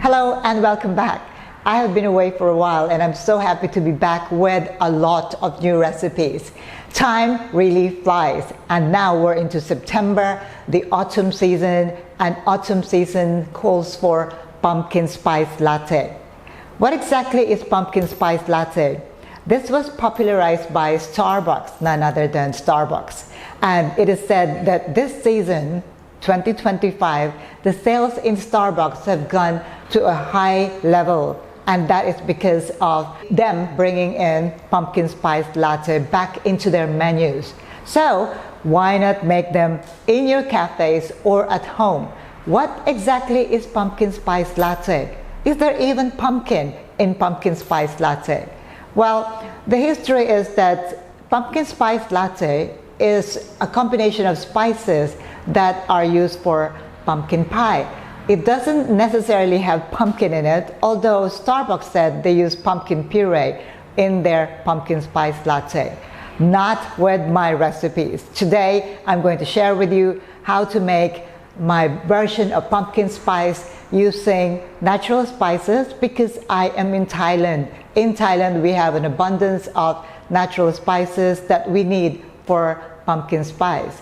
Hello and welcome back. I have been away for a while and I'm so happy to be back with a lot of new recipes. Time really flies and now we're into September, the autumn season, and autumn season calls for pumpkin spice latte. What exactly is pumpkin spice latte? This was popularized by Starbucks, none other than Starbucks. And it is said that this season, 2025, the sales in Starbucks have gone to a high level, and that is because of them bringing in pumpkin spice latte back into their menus. So why not make them in your cafes or at home? What exactly is pumpkin spice latte? Is there even pumpkin in pumpkin spice latte? Well, the history is that pumpkin spice latte is a combination of spices that are used for pumpkin pie. It doesn't necessarily have pumpkin in it, although Starbucks said they use pumpkin puree in their pumpkin spice latte. Not with my recipes. Today, I'm going to share with you how to make my version of pumpkin spice using natural spices because I am in Thailand. In Thailand, we have an abundance of natural spices that we need for pumpkin spice.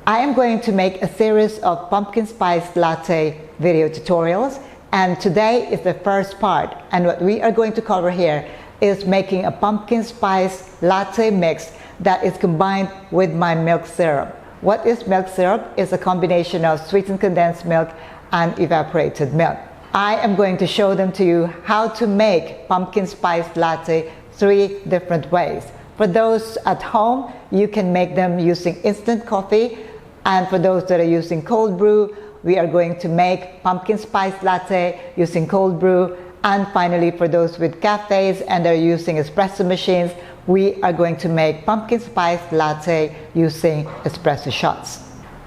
I am going to make a series of pumpkin spice latte video tutorials, and today is the first part, and what we are going to cover here is making a pumpkin spice latte mix that is combined with my milk syrup. What is milk syrup? It's a combination of sweetened condensed milk and evaporated milk. I am going to show them to you how to make pumpkin spice latte 3 different ways. For those at home, you can make them using instant coffee, and for those that are using cold brew, we are going to make pumpkin spice latte using cold brew. And finally, for those with cafes and are using espresso machines, we are going to make pumpkin spice latte using espresso shots.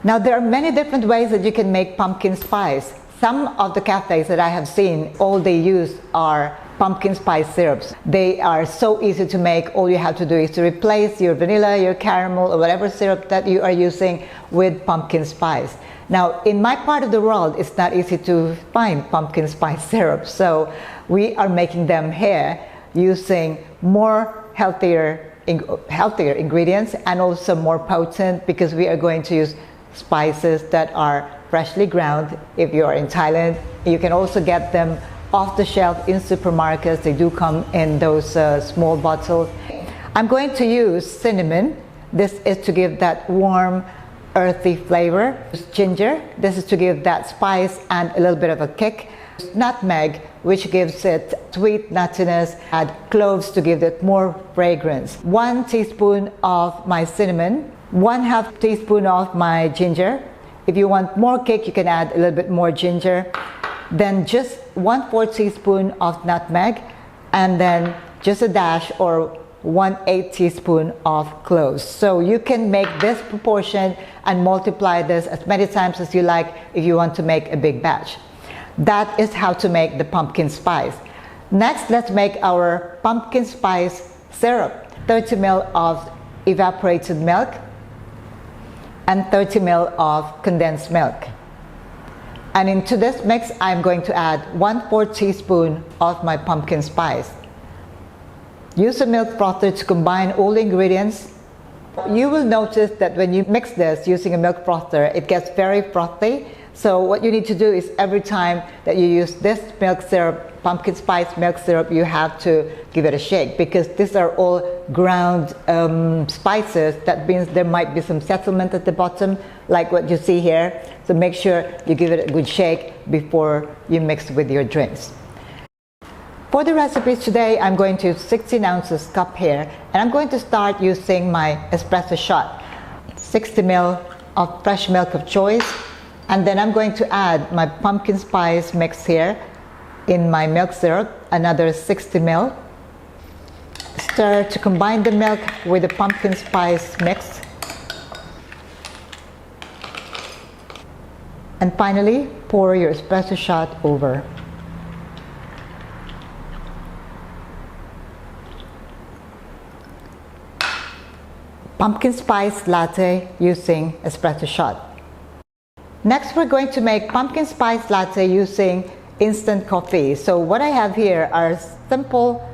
Now, there are many different ways that you can make pumpkin spice. Some of the cafes that I have seen, all they use are pumpkin spice syrups. They are so easy to make. All you have to do is to replace your vanilla, your caramel, or whatever syrup that you are using with pumpkin spice. Now, in my part of the world, it's not easy to find pumpkin spice syrup, so we are making them here using more healthier ingredients and also more potent because we are going to use spices that are freshly ground. If you are in Thailand, you can also get them off the shelf in supermarkets. They do come in those small bottles. I'm going to use cinnamon. This is to give that warm, earthy flavor. Ginger, this is to give that spice and a little bit of a kick. Nutmeg, which gives it sweet nuttiness. Add cloves to give it more fragrance. 1 teaspoon of my cinnamon, 1/2 teaspoon of my ginger. If you want more kick, you can add a little bit more ginger. Then just 1/4 teaspoon of nutmeg, and then just a dash or 1/8 teaspoon of cloves. So you can make this proportion and multiply this as many times as you like if you want to make a big batch. That is how to make the pumpkin spice. Next, let's make our pumpkin spice syrup. 30 ml of evaporated milk and 30 ml of condensed milk. And into this mix, I'm going to add 1/4 teaspoon of my pumpkin spice. Use a milk frother to combine all the ingredients. You will notice that when you mix this using a milk frother, it gets very frothy. So what you need to do is every time that you use this milk syrup, pumpkin spice milk syrup, you have to give it a shake because these are all ground spices. That means there might be some settlement at the bottom, like what you see here. So make sure you give it a good shake before you mix with your drinks. For the recipes today, I'm going to use 16 ounces cup here, and I'm going to start using my espresso shot. 60 ml of fresh milk of choice, and then I'm going to add my pumpkin spice mix here in my milk syrup, another 60 ml. Stir to combine the milk with the pumpkin spice mix. And finally, pour your espresso shot over. Pumpkin spice latte using espresso shot. Next, we're going to make pumpkin spice latte using instant coffee. So what I have here are simple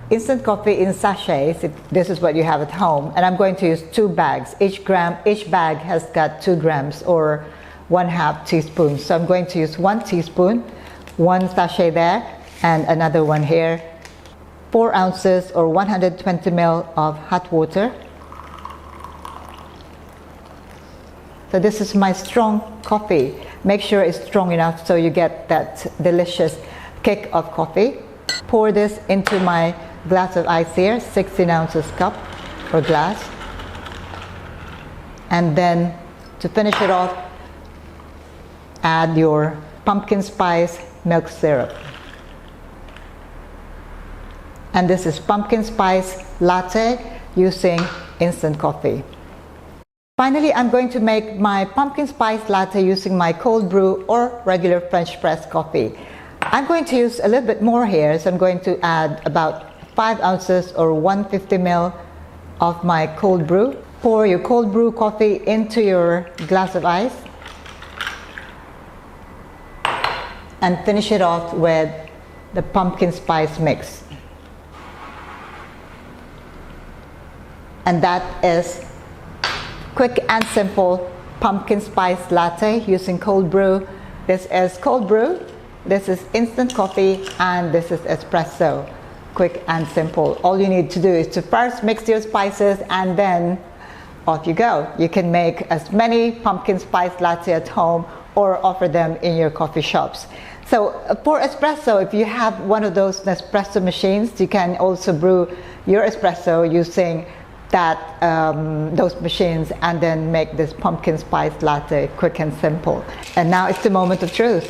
instant coffee in sachets, if this is what you have at home, and I'm going to use 2 bags. Each bag has got 2 grams or 1/2 teaspoon. So I'm going to use 1 teaspoon, 1 sachet there, and another one here. 4 ounces or 120 ml of hot water. So this is my strong coffee. Make sure it's strong enough so you get that delicious kick of coffee. Pour this into my glass of ice here, 16 ounces cup or glass. And then to finish it off, add your pumpkin spice milk syrup. And this is pumpkin spice latte using instant coffee. Finally, I'm going to make my pumpkin spice latte using my cold brew or regular French press coffee. I'm going to use a little bit more here, so I'm going to add about 5 ounces or 150 ml of my cold brew. Pour your cold brew coffee into your glass of ice and finish it off with the pumpkin spice mix. And that is quick and simple pumpkin spice latte using cold brew. This is cold brew, this is instant coffee, and this is espresso. Quick and simple. All you need to do is to first mix your spices and then off you go. You can make as many pumpkin spice latte at home or offer them in your coffee shops. So for espresso, if you have one of those Nespresso machines, you can also brew your espresso using those machines and then make this pumpkin spice latte quick and simple. And now it's the moment of truth.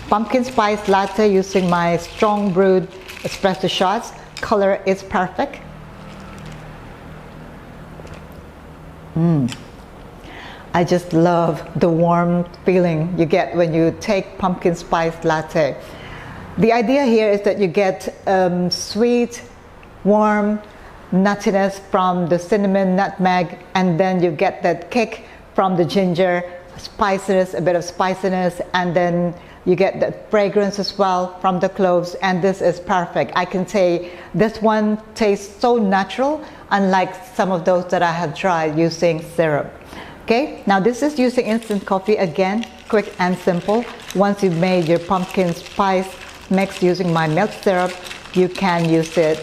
Pumpkin spice latte using my strong brewed espresso shots. Color is perfect. I just love the warm feeling you get when you take pumpkin spice latte. The idea here is that you get sweet, warm nuttiness from the cinnamon, nutmeg, and then you get that kick from the ginger, spiciness, a bit of spiciness, and then you get that fragrance as well from the cloves, and this is perfect. I can say this one tastes so natural, unlike some of those that I have tried using syrup. Okay, now this is using instant coffee again, quick and simple. Once you've made your pumpkin spice mix using my milk syrup, you can use it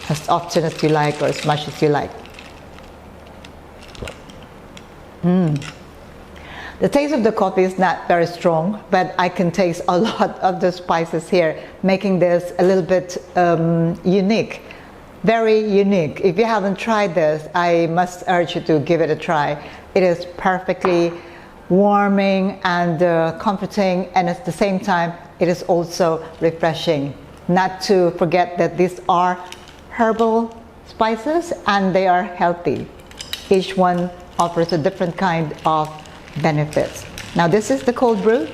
as often as you like or as much as you like. The taste of the coffee is not very strong, but I can taste a lot of the spices here, making this a little bit unique, very unique. If you haven't tried this, I must urge you to give it a try. It is perfectly warming and comforting, and at the same time, it is also refreshing. Not to forget that these are herbal spices and they are healthy. Each one offers a different kind of benefits. Now this is the cold brew.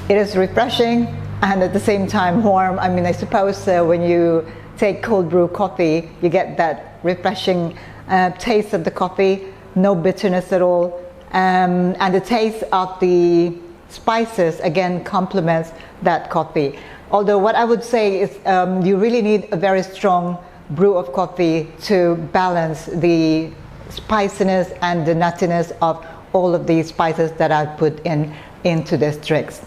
It is refreshing and at the same time warm. I mean, I suppose when you take cold brew coffee, you get that refreshing taste of the coffee, no bitterness at all, and the taste of the spices again complements that coffee. Although what I would say is you really need a very strong brew of coffee to balance the spiciness and the nuttiness of all of these spices that I've put into this drinks.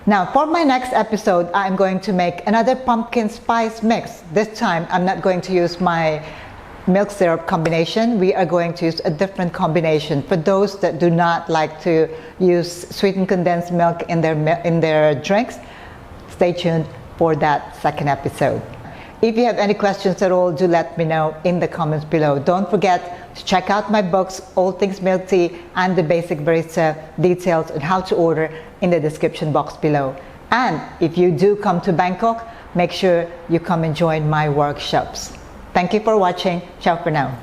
Now for my next episode, I'm going to make another pumpkin spice mix. This time I'm not going to use my milk syrup combination. We are going to use a different combination. For those that do not like to use sweetened condensed milk in their drinks, stay tuned for that second episode. If you have any questions at all, do let me know in the comments below. Don't forget to check out my books, All Things Milk Tea and The Basic Barista, details on how to order in the description box below. And if you do come to Bangkok, make sure you come and join my workshops. Thank you for watching. Ciao for now.